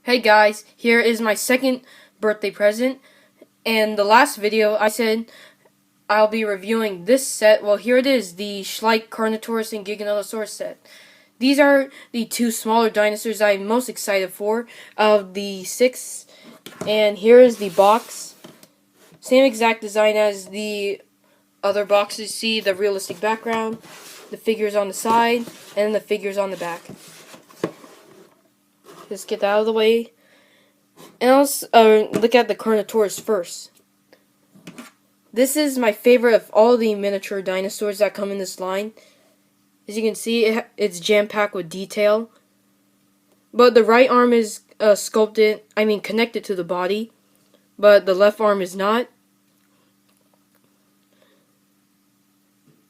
Hey guys, here is my second birthday present. In the last video, I said I'll be reviewing this set. Well, here it is, the Schleich, Carnotaurus and Giganotosaurus set. These are the two smaller dinosaurs I'm most excited for of the six. And here is the box. Same exact design as the other boxes. See the realistic background, the figures on the side, and the figures on the back. Just get that out of the way. And let's look at the Carnotaurus first. This is my favorite of all the miniature dinosaurs that come in this line. As you can see, it's jam-packed with detail. But the right arm is connected to the body. But the left arm is not.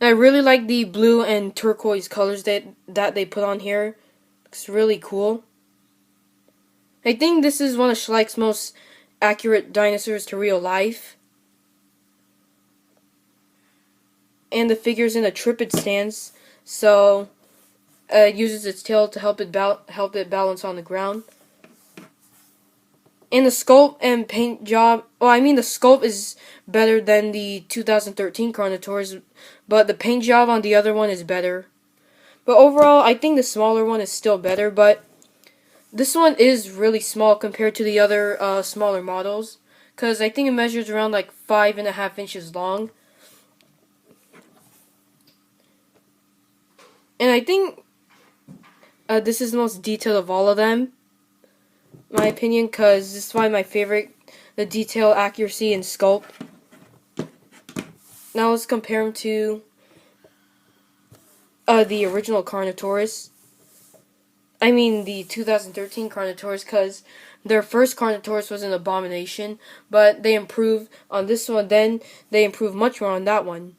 I really like the blue and turquoise colors that they put on here. Looks really cool. I think this is one of Schleich's most accurate dinosaurs to real life. And the figure's in a tripod stance, so it uses its tail to help it balance on the ground. And the sculpt and paint job, the sculpt is better than the 2013 Carnotaurus, but the paint job on the other one is better. But overall, I think the smaller one is still better, but this one is really small compared to the other smaller models, because I think it measures around like 5.5 inches long. And I think this is the most detailed of all of them, in my opinion, because this is why my favorite, the detail, accuracy, and sculpt. Now let's compare them to the original Carnotaurus. The 2013 Carnotaurus, because their first Carnotaurus was an abomination, but they improved on this one, then they improved much more on that one.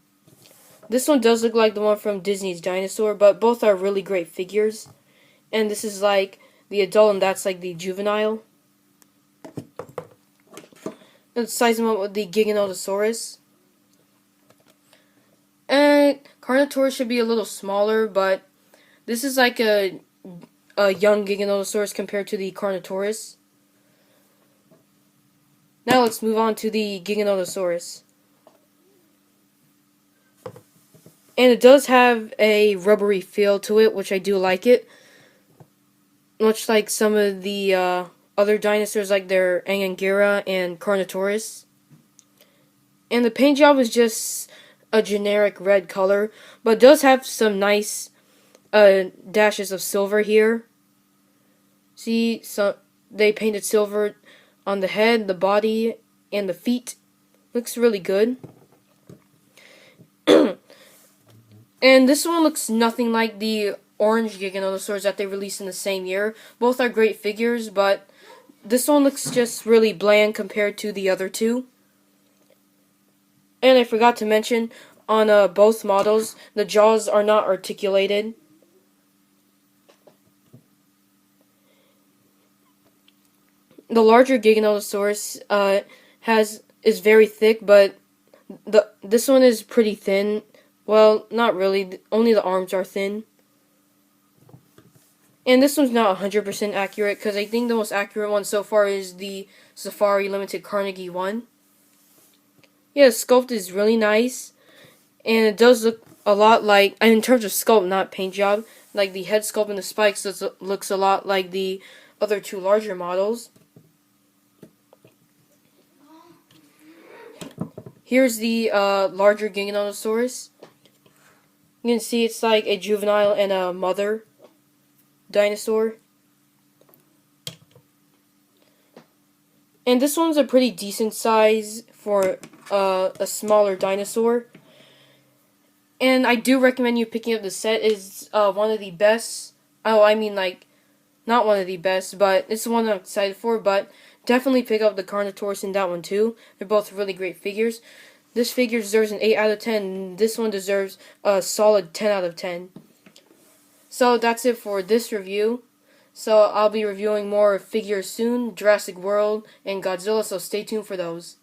This one does look like the one from Disney's Dinosaur, but both are really great figures. And this is like the adult, and that's like the juvenile. Let's size them up with the Giganotosaurus. And Carnotaurus should be a little smaller, but this is like a young Giganotosaurus compared to the Carnotaurus. Now let's move on to the Giganotosaurus. And it does have a rubbery feel to it, which I do like it. Much like some of the other dinosaurs, like their Angangira and Carnotaurus. And the paint job is just a generic red color, but it does have some nice dashes of silver here. See, so they painted silver on the head, the body, and the feet. Looks really good. And this one looks nothing like the orange Giganotosaurs that they released in the same year. Both are great figures, but this one looks just really bland compared to the other two. And I forgot to mention, on both models, the jaws are not articulated. The larger Giganotosaurus is very thick, but this one is pretty thin. Well, not really. Only the arms are thin. And this one's not 100% accurate, because I think the most accurate one so far is the Safari Limited Carnegie one. Yeah, the sculpt is really nice. And it does look a lot like, in terms of sculpt, not paint job, like the head sculpt and the spikes looks a lot like the other two larger models. Here's the larger Giganotosaurus. You can see it's like a juvenile and a mother dinosaur. And this one's a pretty decent size for a smaller dinosaur. And I do recommend you picking up the set. It's one of the best. Not one of the best, but it's the one I'm excited for. But definitely pick up the Carnotaurus and that one too. They're both really great figures. This figure deserves an 8 out of 10. And this one deserves a solid 10 out of 10. So that's it for this review. So I'll be reviewing more figures soon, Jurassic World and Godzilla, so stay tuned for those.